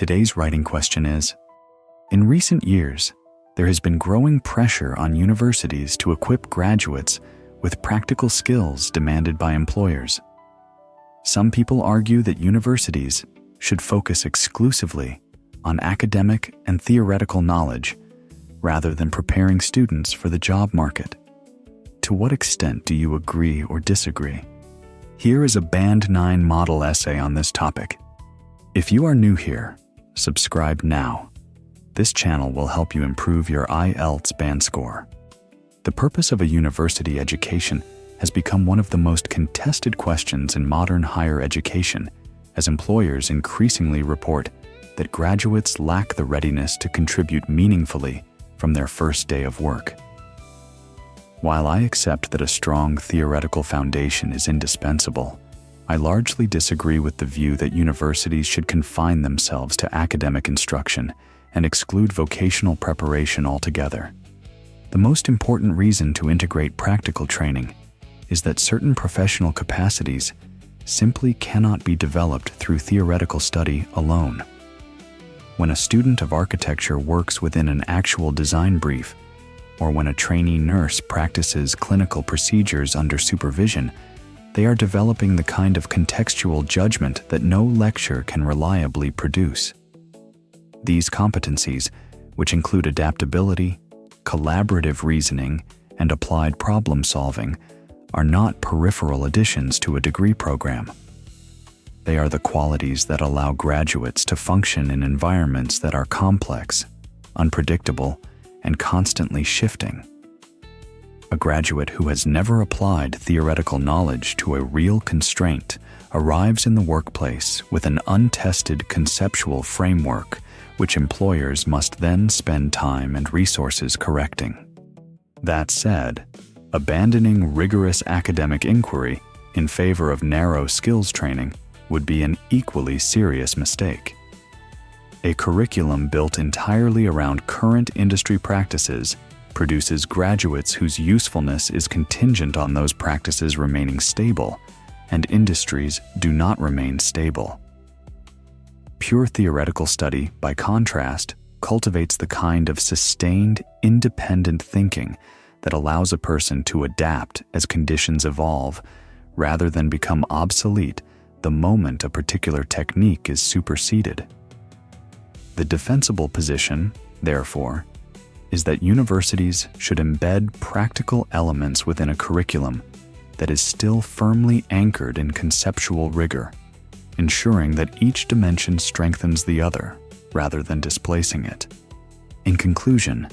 Today's writing question is, in recent years, there has been growing pressure on universities to equip graduates with practical skills demanded by employers. Some people argue that universities should focus exclusively on academic and theoretical knowledge rather than preparing students for the job market. To what extent do you agree or disagree? Here is a Band 9 model essay on this topic. If you are new here, subscribe now. This channel will help you improve your Ielts band score. The purpose of a university education has become one of the most contested questions in modern higher education, as employers increasingly report that graduates lack the readiness to contribute meaningfully from their first day of work. While I accept that a strong theoretical foundation is indispensable, I largely disagree with the view that universities should confine themselves to academic instruction and exclude vocational preparation altogether. The most important reason to integrate practical training is that certain professional capacities simply cannot be developed through theoretical study alone. When a student of architecture works within an actual design brief, or when a trainee nurse practices clinical procedures under supervision, they are developing the kind of contextual judgment that no lecture can reliably produce. These competencies, which include adaptability, collaborative reasoning, and applied problem solving, are not peripheral additions to a degree program. They are the qualities that allow graduates to function in environments that are complex, unpredictable, and constantly shifting. A graduate who has never applied theoretical knowledge to a real constraint arrives in the workplace with an untested conceptual framework which employers must then spend time and resources correcting. That said, abandoning rigorous academic inquiry in favor of narrow skills training would be an equally serious mistake. A curriculum built entirely around current industry practices produces graduates whose usefulness is contingent on those practices remaining stable, and industries do not remain stable. Pure theoretical study, by contrast, cultivates the kind of sustained, independent thinking that allows a person to adapt as conditions evolve, rather than become obsolete the moment a particular technique is superseded. The defensible position, therefore, is that universities should embed practical elements within a curriculum that is still firmly anchored in conceptual rigor, ensuring that each dimension strengthens the other rather than displacing it. In conclusion,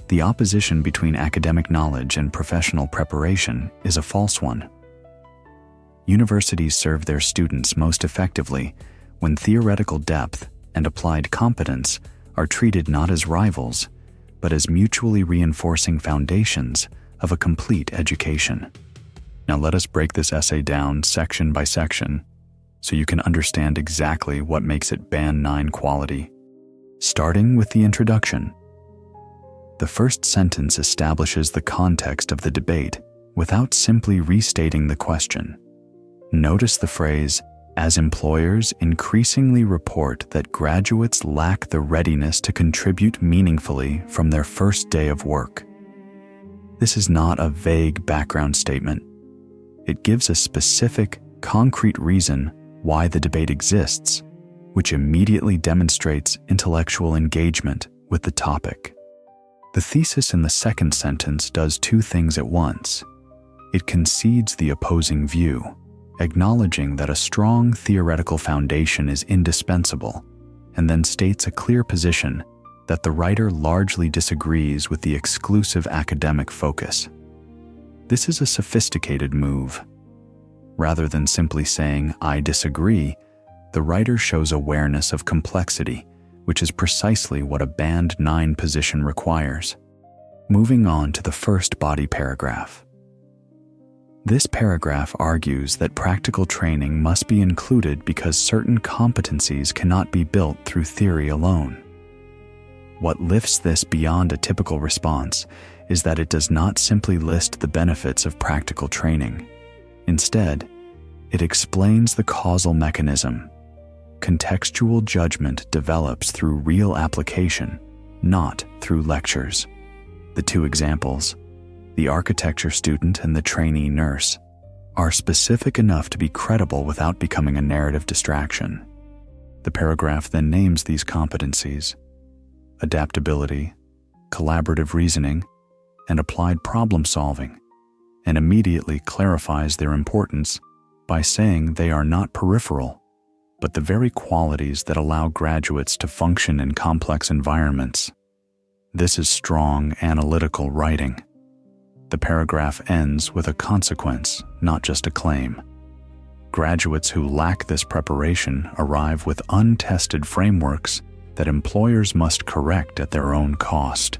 the opposition between academic knowledge and professional preparation is a false one. Universities serve their students most effectively when theoretical depth and applied competence are treated not as rivals, but as mutually reinforcing foundations of a complete education. Now let us break this essay down section by section so you can understand exactly what makes it Band 9 quality. Starting with the introduction. The first sentence establishes the context of the debate without simply restating the question. Notice the phrase, "As employers increasingly report that graduates lack the readiness to contribute meaningfully from their first day of work." This is not a vague background statement. It gives a specific, concrete reason why the debate exists, which immediately demonstrates intellectual engagement with the topic. The thesis in the second sentence does two things at once. It concedes the opposing view, acknowledging that a strong theoretical foundation is indispensable, and then states a clear position that the writer largely disagrees with the exclusive academic focus. This is a sophisticated move. Rather than simply saying, "I disagree," the writer shows awareness of complexity, which is precisely what a Band 9 position requires. Moving on to the first body paragraph. This paragraph argues that practical training must be included because certain competencies cannot be built through theory alone. What lifts this beyond a typical response is that it does not simply list the benefits of practical training. Instead, it explains the causal mechanism. contextual judgment develops through real application, not through lectures. The two examples, the architecture student and the trainee nurse, are specific enough to be credible without becoming a narrative distraction. The paragraph then names these competencies: adaptability, collaborative reasoning, and applied problem solving, and immediately clarifies their importance by saying they are not peripheral, but the very qualities that allow graduates to function in complex environments. This is strong analytical writing. The paragraph ends with a consequence, not just a claim. Graduates who lack this preparation arrive with untested frameworks that employers must correct at their own cost.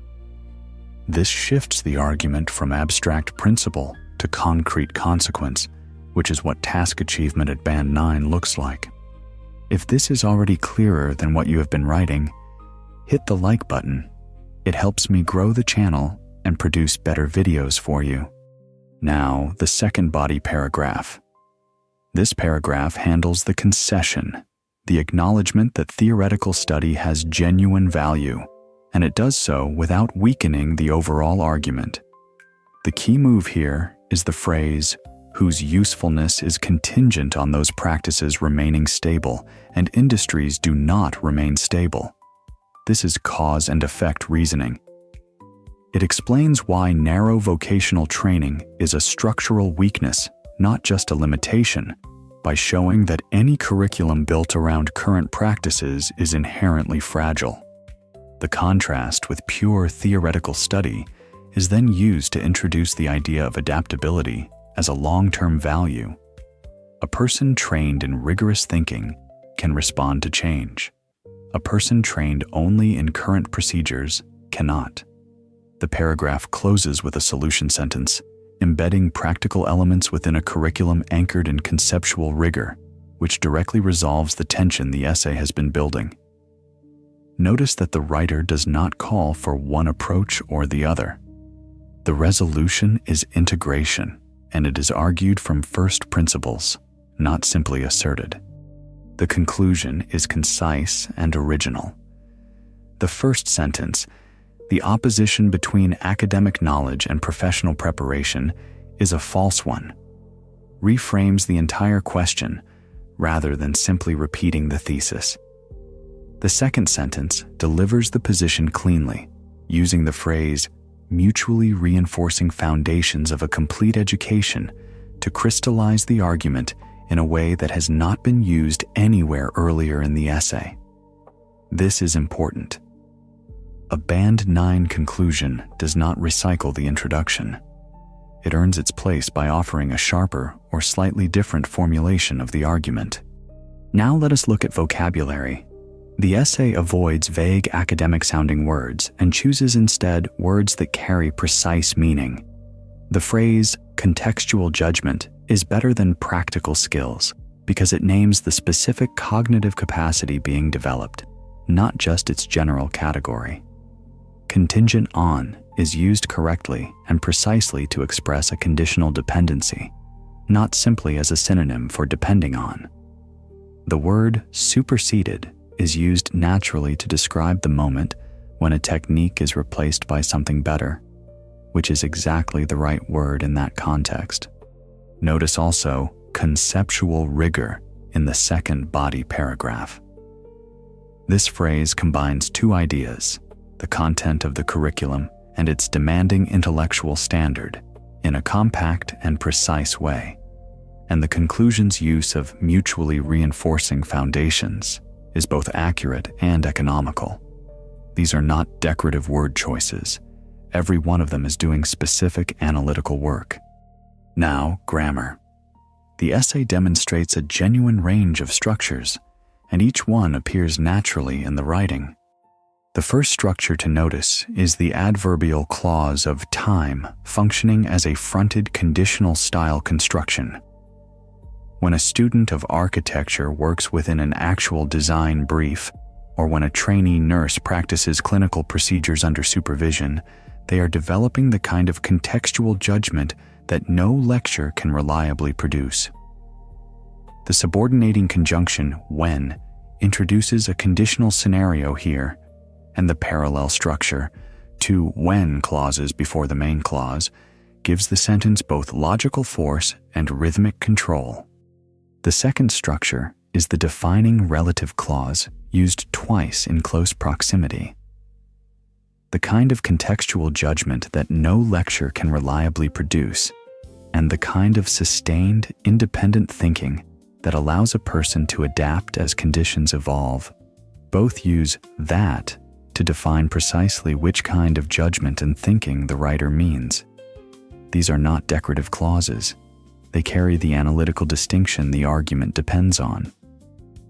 This shifts the argument from abstract principle to concrete consequence, which is what task achievement at Band 9 looks like. If this is already clearer than what you have been writing, hit the like button. It helps me grow the channel and produce better videos for you. Now, the second body paragraph. This paragraph handles the concession, the acknowledgement that theoretical study has genuine value, and it does so without weakening the overall argument. The key move here is the phrase, whose usefulness is contingent on those practices remaining stable and industries do not remain stable. This is cause and effect reasoning. It explains why narrow vocational training is a structural weakness, not just a limitation, by showing that any curriculum built around current practices is inherently fragile. The contrast with pure theoretical study is then used to introduce the idea of adaptability as a long-term value. A person trained in rigorous thinking can respond to change. A person trained only in current procedures cannot. The paragraph closes with a solution sentence, embedding practical elements within a curriculum anchored in conceptual rigor, which directly resolves the tension the essay has been building. Notice that the writer does not call for one approach or the other. The resolution is integration, and it is argued from first principles, not simply asserted. The conclusion is concise and original. The first sentence, the opposition between academic knowledge and professional preparation, is a false one, reframes the entire question rather than simply repeating the thesis. The second sentence delivers the position cleanly, using the phrase mutually reinforcing foundations of a complete education to crystallize the argument in a way that has not been used anywhere earlier in the essay. This is important. A Band 9 conclusion does not recycle the introduction. It earns its place by offering a sharper or slightly different formulation of the argument. Now let us look at vocabulary. The essay avoids vague academic-sounding words and chooses instead words that carry precise meaning. The phrase contextual judgment is better than practical skills because it names the specific cognitive capacity being developed, not just its general category. Contingent on is used correctly and precisely to express a conditional dependency, not simply as a synonym for depending on. The word superseded is used naturally to describe the moment when a technique is replaced by something better, which is exactly the right word in that context. Notice also conceptual rigor in the second body paragraph. This phrase combines two ideas, the content of the curriculum and its demanding intellectual standard, in a compact and precise way, and the conclusion's use of mutually reinforcing foundations is both accurate and economical. These are not decorative word choices. Every one of them is doing specific analytical work. Now, grammar. The essay demonstrates a genuine range of structures, and each one appears naturally in the writing. The first structure to notice is the adverbial clause of time functioning as a fronted conditional style construction. When a student of architecture works within an actual design brief, or when a trainee nurse practices clinical procedures under supervision, they are developing the kind of contextual judgment that no lecture can reliably produce. The subordinating conjunction when introduces a conditional scenario here, and the parallel structure, two when clauses before the main clause, gives the sentence both logical force and rhythmic control. The second structure is the defining relative clause used twice in close proximity. The kind of contextual judgment that no lecture can reliably produce, and the kind of sustained, independent thinking that allows a person to adapt as conditions evolve. Both use that to define precisely which kind of judgment and thinking the writer means. These are not decorative clauses. They carry the analytical distinction the argument depends on.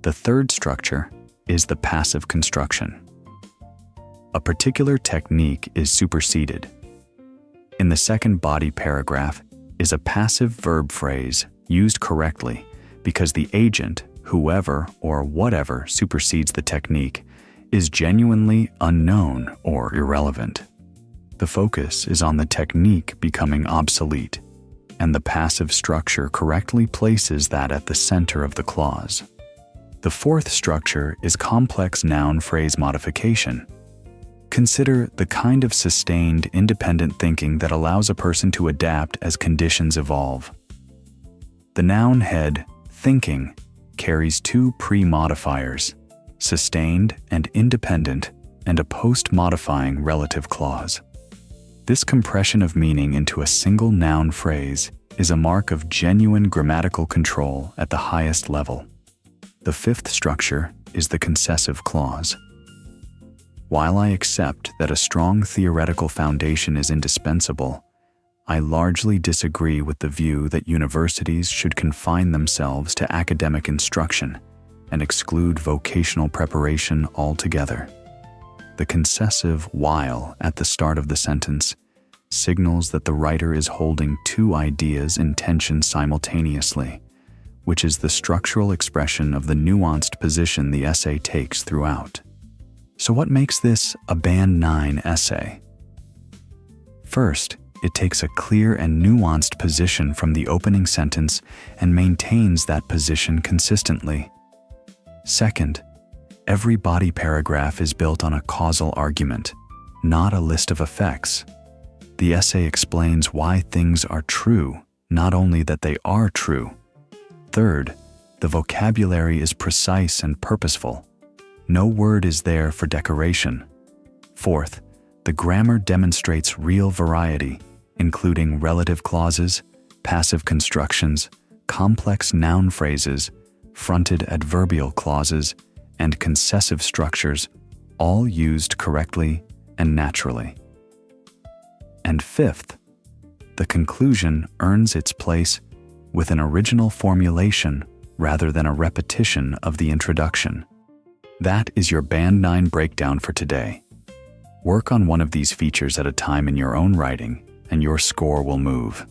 The third structure is the passive construction. A particular technique is superseded. In the second body paragraph is a passive verb phrase used correctly because the agent, whoever or whatever supersedes the technique, is genuinely unknown or irrelevant. The focus is on the technique becoming obsolete, and the passive structure correctly places that at the center of the clause. The fourth structure is complex noun phrase modification. Consider the kind of sustained, independent thinking that allows a person to adapt as conditions evolve. The noun head, thinking, carries two pre-modifiers, sustained and independent, and a post-modifying relative clause. This compression of meaning into a single noun phrase is a mark of genuine grammatical control at the highest level. The fifth structure is the concessive clause. While I accept that a strong theoretical foundation is indispensable, I largely disagree with the view that universities should confine themselves to academic instruction and exclude vocational preparation altogether. The concessive while at the start of the sentence signals that the writer is holding two ideas in tension simultaneously, which is the structural expression of the nuanced position the essay takes throughout. So what makes this a Band 9 essay? First, it takes a clear and nuanced position from the opening sentence and maintains that position consistently. Second, every body paragraph is built on a causal argument, not a list of effects. The essay explains why things are true, not only that they are true. Third, the vocabulary is precise and purposeful. No word is there for decoration. Fourth, the grammar demonstrates real variety, including relative clauses, passive constructions, complex noun phrases, fronted adverbial clauses, and concessive structures, all used correctly and naturally. And fifth, the conclusion earns its place with an original formulation rather than a repetition of the introduction. That is your Band 9 breakdown for today. Work on one of these features at a time in your own writing, and your score will move.